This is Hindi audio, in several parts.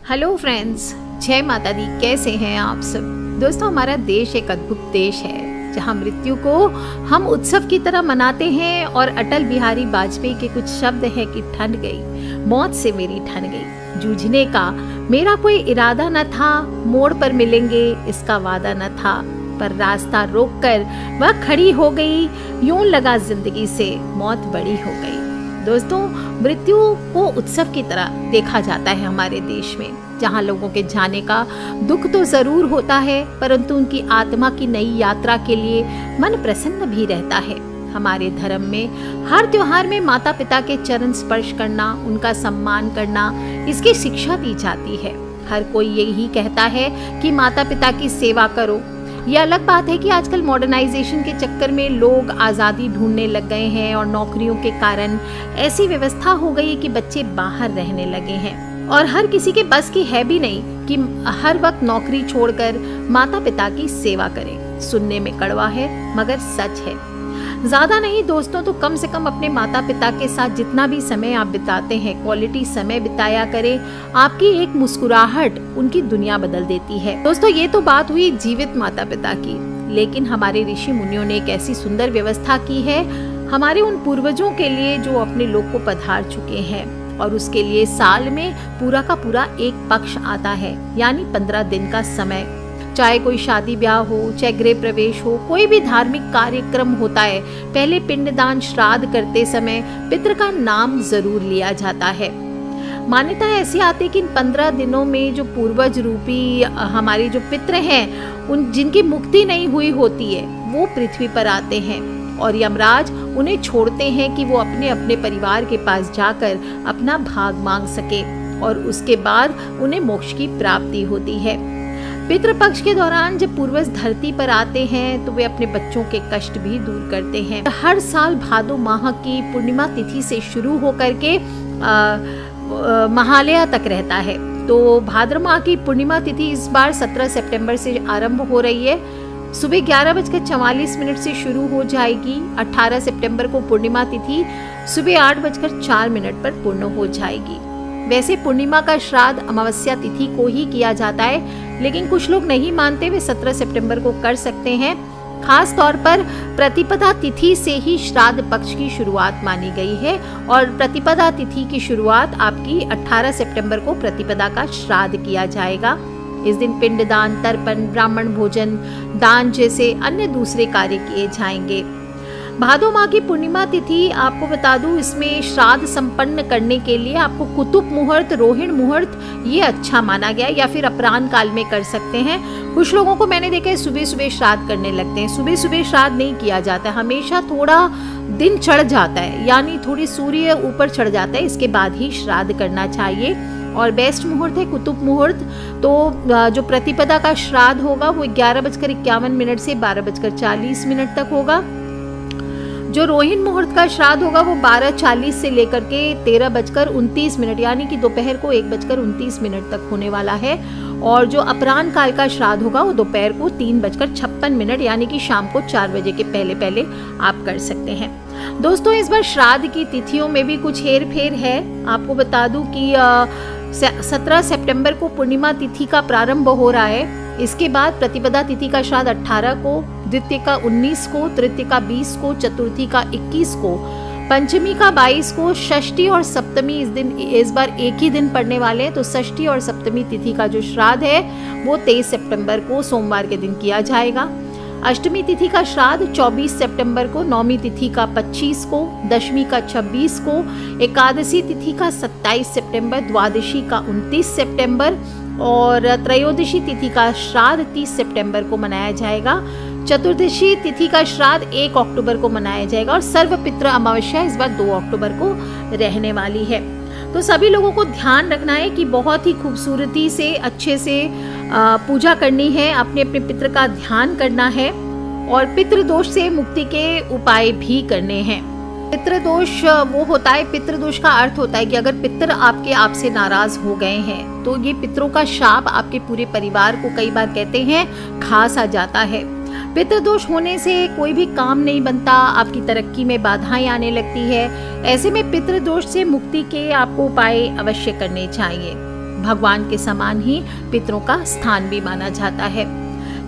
हेलो फ्रेंड्स, जय माता दी। कैसे हैं आप सब? दोस्तों, हमारा देश एक अद्भुत देश है जहां मृत्यु को हम उत्सव की तरह मनाते हैं। और अटल बिहारी वाजपेयी के कुछ शब्द हैं कि ठन गई मौत से मेरी ठन गई, जूझने का मेरा कोई इरादा न था, मोड़ पर मिलेंगे इसका वादा न था, पर रास्ता रोककर वह खड़ी हो गई, यूं लगा जिंदगी से मौत बड़ी हो गई। दोस्तों, मृत्यु को उत्सव की तरह देखा जाता है हमारे देश में, जहां लोगों के जाने का दुख तो जरूर होता है, परंतु उनकी आत्मा की नई यात्रा के लिए मन प्रसन्न भी रहता है। हमारे धर्म में हर त्योहार में माता पिता के चरण स्पर्श करना, उनका सम्मान करना, इसकी शिक्षा दी जाती है। हर कोई यही कहता है कि माता पिता की सेवा करो। यह अलग बात है कि आजकल मॉडर्नाइजेशन के चक्कर में लोग आज़ादी ढूंढने लग गए हैं और नौकरियों के कारण ऐसी व्यवस्था हो गई है कि बच्चे बाहर रहने लगे हैं, और हर किसी के बस की है भी नहीं कि हर वक्त नौकरी छोड़कर माता पिता की सेवा करें। सुनने में कड़वा है मगर सच है। ज़्यादा नहीं दोस्तों, तो कम से कम अपने माता पिता के साथ जितना भी समय आप बिताते हैं, क्वालिटी समय बिताया करें। आपकी एक मुस्कुराहट उनकी दुनिया बदल देती है। दोस्तों, ये तो बात हुई जीवित माता पिता की, लेकिन हमारे ऋषि मुनियों ने एक ऐसी सुंदर व्यवस्था की है हमारे उन पूर्वजों के लिए जो अपने लोक को पधार चुके हैं, और उसके लिए साल में पूरा का पूरा एक पक्ष आता है, यानी 15 दिन का समय। चाहे कोई शादी ब्याह हो, चाहे गृह प्रवेश हो, कोई भी धार्मिक कार्यक्रम होता है, पहले पिंडदान श्राद्ध करते समय पितृ का नाम जरूर लिया जाता है। मान्यता ऐसी आती है कि इन 15 दिनों में जो पूर्वज रूपी हमारे जो पितृ हैं, उन जिनकी मुक्ति नहीं हुई होती है, वो पृथ्वी पर आते हैं और यमराज उन्हें छोड़ते हैं कि वो अपने अपने परिवार के पास जाकर अपना भाग मांग सके, और उसके बाद उन्हें मोक्ष की प्राप्ति होती है। पितृपक्ष के दौरान जब पूर्वज धरती पर आते हैं तो वे अपने बच्चों के कष्ट भी दूर करते हैं। हर साल भादो माह की पूर्णिमा तिथि से शुरू होकर के महालया तक रहता है। तो भाद्र माह की पूर्णिमा तिथि इस बार 17 सितंबर से आरंभ हो रही है। सुबह 11:44 से शुरू हो जाएगी। 18 सितंबर को पूर्णिमा तिथि सुबह 8:04 पर पूर्ण हो जाएगी। वैसे पूर्णिमा का श्राद्ध अमावस्या तिथि को ही किया जाता है, लेकिन कुछ लोग नहीं मानते, वे 17 सितंबर को कर सकते हैं। खास तौर पर प्रतिपदा तिथि से ही श्राद्ध पक्ष की शुरुआत मानी गई है, और प्रतिपदा तिथि की शुरुआत आपकी 18 सितंबर को प्रतिपदा का श्राद्ध किया जाएगा। इस दिन पिंडदान, तर्पण, ब्राह्मण भोजन, दान जैसे अन्य दूसरे कार्य किए जाएंगे। भादो माह की पूर्णिमा तिथि आपको बता दूं, इसमें श्राद्ध संपन्न करने के लिए आपको कुतुब मुहूर्त, रोहिणी मुहूर्त ये अच्छा माना गया, या फिर अपराह्न काल में कर सकते हैं। कुछ लोगों को मैंने देखा है सुबह सुबह श्राद्ध करने लगते हैं। सुबह सुबह श्राद्ध नहीं किया जाता है, हमेशा थोड़ा दिन चढ़ जाता है, यानी थोड़ी सूर्य ऊपर चढ़ जाता है, इसके बाद ही श्राद्ध करना चाहिए। और बेस्ट मुहूर्त है कुतुब मुहूर्त। तो जो प्रतिपदा का श्राद्ध होगा वो 11:51 से 12:40 तक होगा। जो रोहिणी मुहूर्त का श्राद्ध होगा वो 12:40 से लेकर के 13:29, यानी कि दोपहर को 1:29 तक होने वाला है। और जो अपराह्न काल का श्राद्ध होगा वो दोपहर को 3:56, यानी कि शाम को 4 बजे के पहले पहले आप कर सकते हैं। दोस्तों, इस बार श्राद्ध की तिथियों में भी कुछ हेर फेर है। आपको बता दूं कि 17 सितंबर को पूर्णिमा तिथि का प्रारंभ हो रहा है। इसके बाद प्रतिपदा तिथि का श्राद्ध 18 को, द्वितीय का 19 को, तृतीय का 20 को, चतुर्थी का 21 को, पंचमी का 22 को, षष्ठी और सप्तमी इस बार एक ही दिन पड़ने वाले हैं। तो षष्ठी और सप्तमी तिथि का जो श्राद्ध है वो 23 सितंबर को सोमवार के दिन किया जाएगा। अष्टमी तिथि का श्राद्ध 24 सितंबर को, नवमी तिथि का 25 को, दशमी का 26 को, एकादशी तिथि का 27 सितंबर, द्वादशी का 29 सितंबर और त्रयोदशी तिथि का श्राद्ध 30 सितंबर को मनाया जाएगा। चतुर्दशी तिथि का श्राद्ध 1 अक्टूबर को मनाया जाएगा, और सर्वपितृ अमावस्या इस बार 2 अक्टूबर को रहने वाली है। तो सभी लोगों को ध्यान रखना है कि बहुत ही खूबसूरती से, अच्छे से पूजा करनी है, अपने अपने पितृ का ध्यान करना है, और पितृदोष से मुक्ति के उपाय भी करने हैं। पितृदोष वो होता है, पितृदोष का अर्थ होता है कि अगर पितृ आपसे नाराज हो गए हैं तो ये पितरों का शाप आपके पूरे परिवार को, कई बार कहते हैं, खास आ जाता है। पितृदोष होने से कोई भी काम नहीं बनता, आपकी तरक्की में बाधाएं आने लगती है। ऐसे में पितृदोष से मुक्ति के आपको उपाय अवश्य करने चाहिए। भगवान के समान ही पितरों का स्थान भी माना जाता है।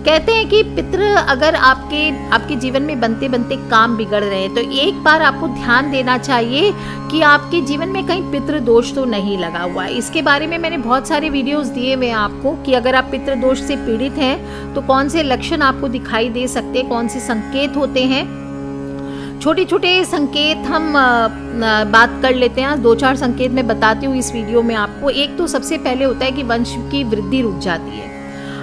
कहते हैं कि पितृ अगर आपके जीवन में बनते बनते काम बिगड़ रहे हैं तो एक बार आपको ध्यान देना चाहिए कि आपके जीवन में कहीं पितृ दोष तो नहीं लगा हुआ है। इसके बारे में मैंने बहुत सारे वीडियोस दिए हुए हैं आपको कि अगर आप पितृ दोष से पीड़ित हैं तो कौन से लक्षण आपको दिखाई दे सकते हैं, कौन से संकेत होते हैं। छोटे छोटे संकेत हम बात कर लेते हैं। 2-4 संकेत मैं बताती हूँ इस वीडियो में आपको। एक तो सबसे पहले होता है कि वंश की वृद्धि रुक जाती है।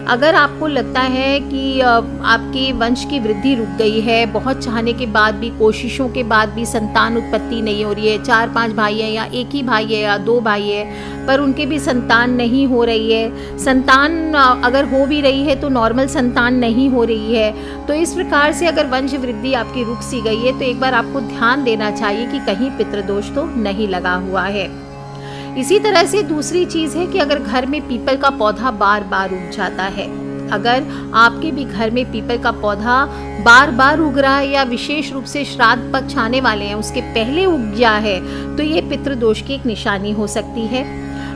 अगर आपको लगता है कि आपके वंश की वृद्धि रुक गई है, बहुत चाहने के बाद भी, कोशिशों के बाद भी संतान उत्पत्ति नहीं हो रही है, 4-5 भाई है या एक ही भाई है या 2 भाई है पर उनके भी संतान नहीं हो रही है, संतान अगर हो भी रही है तो नॉर्मल संतान नहीं हो रही है, तो इस प्रकार से अगर वंश वृद्धि आपकी रुक सी गई है तो एक बार आपको ध्यान देना चाहिए कि कहीं पितृदोष तो नहीं लगा हुआ है। इसी तरह से दूसरी चीज है कि अगर घर में पीपल का पौधा बार बार उग जाता है, अगर आपके भी घर में पीपल का पौधा बार बार उग रहा है या विशेष रूप से श्राद्ध पक्ष आने वाले हैं उसके पहले उग गया है तो ये पितृदोष की एक निशानी हो सकती है।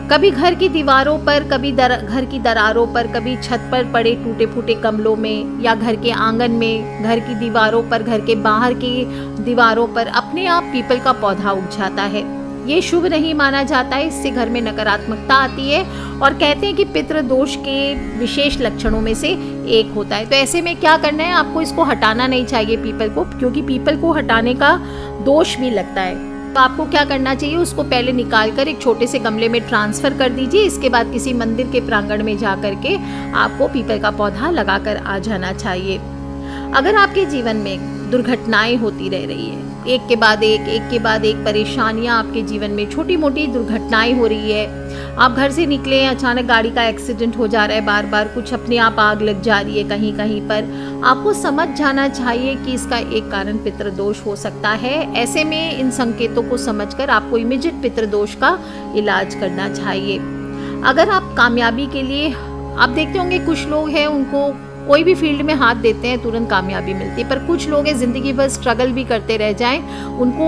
कभी घर की दीवारों पर, कभी घर की दरारों पर, कभी छत पर पड़े टूटे फूटे गमलों में या घर के आंगन में, घर की दीवारों पर, घर के बाहर की दीवारों पर अपने आप पीपल का पौधा उग जाता है। ये शुभ नहीं माना जाता है, इससे घर में नकारात्मकता आती है और कहते हैं कि पितृदोष के विशेष लक्षणों में से एक होता है। तो ऐसे में क्या करना है, आपको इसको हटाना नहीं चाहिए पीपल को, क्योंकि पीपल को हटाने का दोष भी लगता है। तो आपको क्या करना चाहिए, उसको पहले निकाल कर एक छोटे से गमले में ट्रांसफर कर दीजिए। इसके बाद किसी मंदिर के प्रांगण में जा करके आपको पीपल का पौधा लगाकर आ जाना चाहिए। अगर आपके जीवन में दुर्घटनाएं होती रह रही है, एक के बाद एक परेशानियां आपके जीवन में, छोटी मोटी दुर्घटनाएं हो रही है, आप घर से निकले, अचानक गाड़ी का एक्सीडेंट हो जा रहा है, बार बार कुछ अपने आप आग लग जा रही है कहीं कहीं पर, आपको समझ जाना चाहिए कि इसका एक कारण पितृदोष हो सकता है। ऐसे में इन संकेतों को समझकर आपको इमीडिएट पितृदोष का इलाज करना चाहिए। अगर आप कामयाबी के लिए, आप देखते होंगे कुछ लोग हैं उनको कोई भी फील्ड में हाथ देते हैं तुरंत कामयाबी मिलती है, पर कुछ लोग हैं ज़िंदगी भर स्ट्रगल भी करते रह जाएं, उनको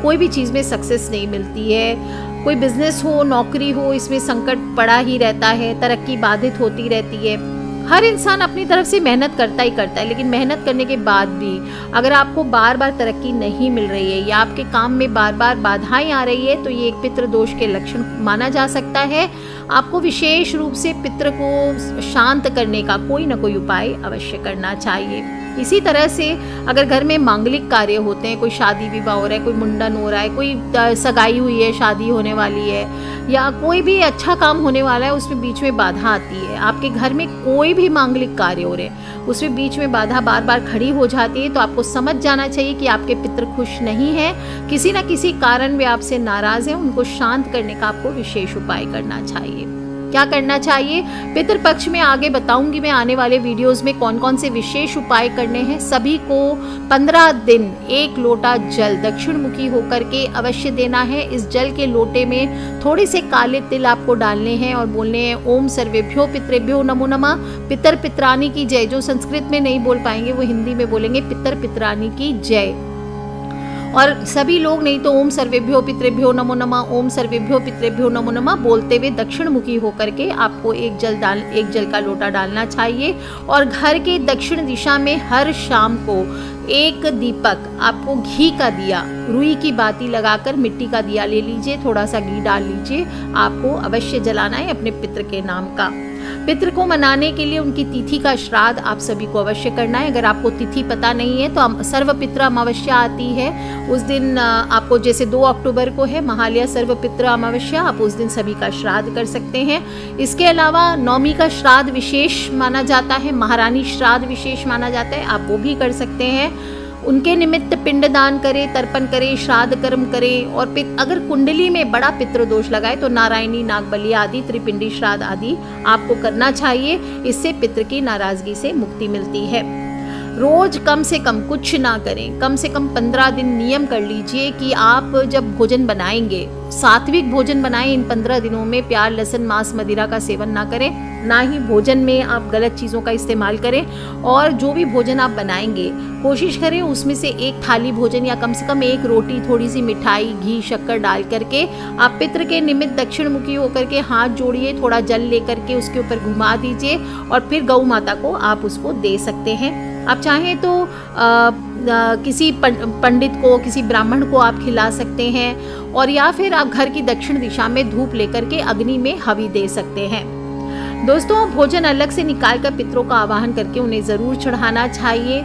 कोई भी चीज़ में सक्सेस नहीं मिलती है। कोई बिजनेस हो, नौकरी हो, इसमें संकट पड़ा ही रहता है, तरक्की बाधित होती रहती है। हर इंसान अपनी तरफ से मेहनत करता ही करता है, लेकिन मेहनत करने के बाद भी अगर आपको बार बार तरक्की नहीं मिल रही है या आपके काम में बार बार बाधाएं आ रही है तो ये एक पितृदोष के लक्षण माना जा सकता है। आपको विशेष रूप से पितृ को शांत करने का कोई ना कोई उपाय अवश्य करना चाहिए। इसी तरह से अगर घर में मांगलिक कार्य होते हैं, कोई शादी विवाह हो रहा है, कोई मुंडन हो रहा है, कोई सगाई हुई है, शादी होने वाली है या कोई भी अच्छा काम होने वाला है, उसमें बीच में बाधा आती है, आपके घर में कोई भी मांगलिक कार्य हो रहे हैं उसमें बीच में बाधा बार बार खड़ी हो जाती है, तो आपको समझ जाना चाहिए कि आपके पितृ खुश नहीं है, किसी न किसी कारण वे आपसे नाराज हैं। उनको शांत करने का आपको विशेष उपाय करना चाहिए। क्या करना चाहिए, पितृपक्ष में आगे बताऊंगी मैं आने वाले वीडियोस में कौन कौन से विशेष उपाय करने हैं। सभी को 15 दिन 1 लोटा जल दक्षिण मुखी होकर के अवश्य देना है। इस जल के लोटे में थोड़े से काले तिल आपको डालने हैं और बोलने हैं ओम सर्वेभ्यो पितृभ्यो नमो नमः, पितर पितरानी की जय। जो संस्कृत में नहीं बोल पाएंगे वो हिंदी में बोलेंगे पितर पितरानी की जय। और सभी लोग नहीं तो ओम सर्वेभ्यो पितृभ्यो नमो नमः, ओम सर्वेभ्यो पितृभ्यो नमो नमः बोलते हुए दक्षिण मुखी होकर के आपको एक जल का लोटा डालना चाहिए और घर के दक्षिण दिशा में हर शाम को एक दीपक, आपको घी का दिया, रुई की बाती लगाकर मिट्टी का दिया ले लीजिए, थोड़ा सा घी डाल लीजिए, आपको अवश्य जलाना है अपने पितृ के नाम का। पितृ को मनाने के लिए उनकी तिथि का श्राद्ध आप सभी को अवश्य करना है। अगर आपको तिथि पता नहीं है तो सर्वपितृ अमावस्या आती है, उस दिन आपको, जैसे 2 अक्टूबर को है महालया सर्वपितृ अमावस्या, आप उस दिन सभी का श्राद्ध कर सकते हैं। इसके अलावा नवमी का श्राद्ध विशेष माना जाता है, महारानी श्राद्ध विशेष माना जाता है, आप वो भी कर सकते हैं। उनके निमित्त पिंडदान करें, तर्पण करें, श्राद्ध कर्म करें। और अगर कुंडली में बड़ा पितृदोष लगाए तो नारायणी, नागबली आदि, त्रिपिंडी श्राद्ध आदि आपको करना चाहिए। इससे पितृ की नाराजगी से मुक्ति मिलती है। रोज कम से कम कुछ ना करें, कम से कम 15 दिन नियम कर लीजिए कि आप जब भोजन बनाएंगे सात्विक भोजन बनाएं। इन 15 दिनों में प्याज, लहसुन, मांस, मदिरा का सेवन ना करें, ना ही भोजन में आप गलत चीज़ों का इस्तेमाल करें। और जो भी भोजन आप बनाएंगे कोशिश करें उसमें से एक थाली भोजन या कम से कम एक रोटी, थोड़ी सी मिठाई, घी, शक्कर डाल करके आप पितृ के निमित्त दक्षिण मुखी होकर के हाथ जोड़िए, थोड़ा जल लेकर के उसके ऊपर घुमा दीजिए और फिर गौ माता को आप उसको दे सकते हैं। आप चाहें तो किसी पंडित को, किसी ब्राह्मण को आप खिला सकते हैं, और या फिर आप घर की दक्षिण दिशा में धूप लेकर के अग्नि में हवि दे सकते हैं। दोस्तों, भोजन अलग से निकाल कर पितरों का आवाहन करके उन्हें ज़रूर चढ़ाना चाहिए।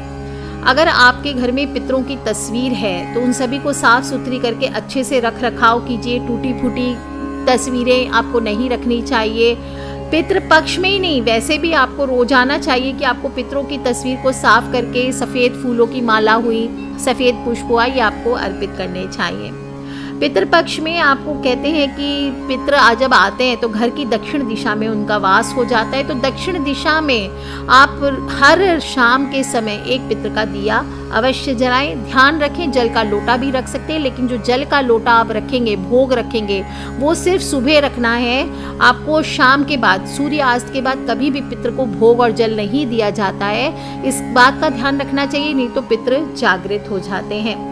अगर आपके घर में पितरों की तस्वीर है तो उन सभी को साफ सुथरी करके अच्छे से रख रखाव कीजिए। टूटी फूटी तस्वीरें आपको नहीं रखनी चाहिए। पितृ पक्ष में ही नहीं, वैसे भी आपको रोजाना चाहिए कि आपको पितरों की तस्वीर को साफ करके सफ़ेद फूलों की माला हुई, सफ़ेद पुष्प हुआ, ये आपको अर्पित करने चाहिए। पितृपक्ष में आपको कहते हैं कि पितृ जब आते हैं तो घर की दक्षिण दिशा में उनका वास हो जाता है। तो दक्षिण दिशा में आप हर शाम के समय एक पितृ का दिया अवश्य जलाएं। ध्यान रखें, जल का लोटा भी रख सकते हैं, लेकिन जो जल का लोटा आप रखेंगे, भोग रखेंगे, वो सिर्फ सुबह रखना है। आपको शाम के बाद, सूर्यास्त के बाद कभी भी पितृ को भोग और जल नहीं दिया जाता है। इस बात का ध्यान रखना चाहिए, नहीं तो पितृ जागृत हो जाते हैं।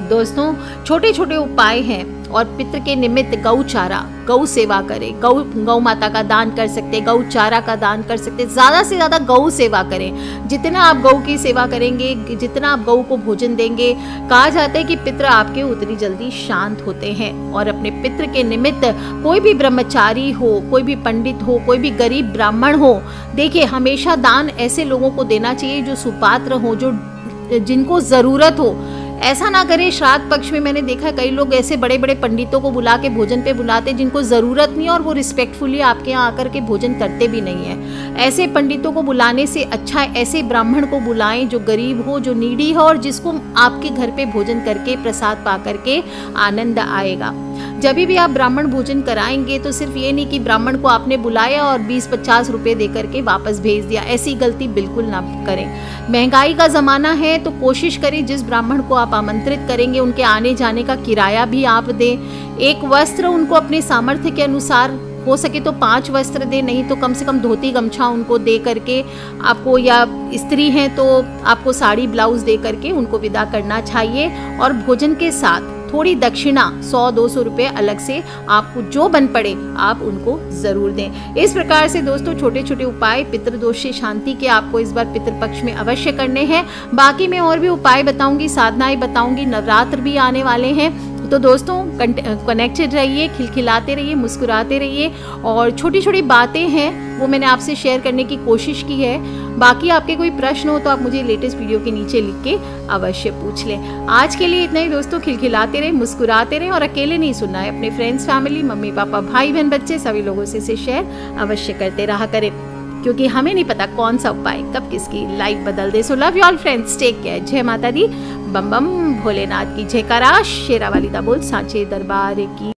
दोस्तों, छोटे छोटे उपाय हैं। और पितृ के निमित्त गौ चारा, गौ सेवा करें। गौ माता का दान कर सकते, गौ चारा का दान कर सकते। ज़्यादा से ज़्यादा गौ सेवा करें। जितना आप गौ की सेवा करेंगे, जितना आप गौ को भोजन देंगे, कहा जाता है कि पितृ आपके उतनी जल्दी शांत होते हैं। और अपने पितृ के निमित्त कोई भी ब्रह्मचारी हो, कोई भी पंडित हो, कोई भी गरीब ब्राह्मण हो, देखिए हमेशा दान ऐसे लोगों को देना चाहिए जो सुपात्र हो, जो जिनको ज़रूरत हो। ऐसा ना करें। श्राद्ध पक्ष में मैंने देखा कई लोग ऐसे बड़े बड़े पंडितों को बुला के भोजन पे बुलाते जिनको ज़रूरत नहीं है, और वो रिस्पेक्टफुली आपके यहाँ आकर के भोजन करते भी नहीं है। ऐसे पंडितों को बुलाने से अच्छा ऐसे ब्राह्मण को बुलाएं जो गरीब हो, जो नीडी हो, और जिसको आपके घर पे भोजन करके, प्रसाद पा करके आनंद आएगा। जब भी आप ब्राह्मण भोजन कराएंगे तो सिर्फ ये नहीं कि ब्राह्मण को आपने बुलाया और 20-50 रुपए दे करके वापस भेज दिया, ऐसी गलती बिल्कुल ना करें। महंगाई का ज़माना है तो कोशिश करें जिस ब्राह्मण को आप आमंत्रित करेंगे उनके आने जाने का किराया भी आप दें। एक वस्त्र उनको अपने सामर्थ्य के अनुसार, हो सके तो 5 वस्त्र दे, नहीं तो कम से कम धोती गमछा उनको दे करके आपको, या स्त्री हैं तो आपको साड़ी ब्लाउज दे करके उनको विदा करना चाहिए। और भोजन के साथ थोड़ी दक्षिणा 100-200 रुपये अलग से आपको जो बन पड़े आप उनको ज़रूर दें। इस प्रकार से दोस्तों छोटे छोटे उपाय पितृदोष से शांति के आपको इस बार पितृपक्ष में अवश्य करने हैं। बाकी मैं और भी उपाय बताऊंगी, साधनाएं बताऊंगी। नवरात्र भी आने वाले हैं, तो दोस्तों कनेक्टेड रहिए, खिलखिलाते रहिए, मुस्कुराते रहिए। और छोटी छोटी बातें हैं वो मैंने आपसे शेयर करने की कोशिश की है। बाकी आपके कोई प्रश्न हो तो आप मुझे लेटेस्ट वीडियो के नीचे लिख के अवश्य पूछ लें। आज के लिए इतना ही दोस्तों। खिलखिलाते रहें, मुस्कुराते रहें, और अकेले नहीं सुनना है। अपने फ्रेंड्स, फैमिली, मम्मी पापा, भाई बहन, बच्चे सभी लोगों से इसे शेयर अवश्य करते रहा करें, क्योंकि हमें नहीं पता कौन सा उपाय कब किसकी लाइफ बदल दे। So love you all friends, take care. जय माता दी, बम बम भोलेनाथ की जयकारा, शेरा वाली दा बोल, सांचे दरबार की।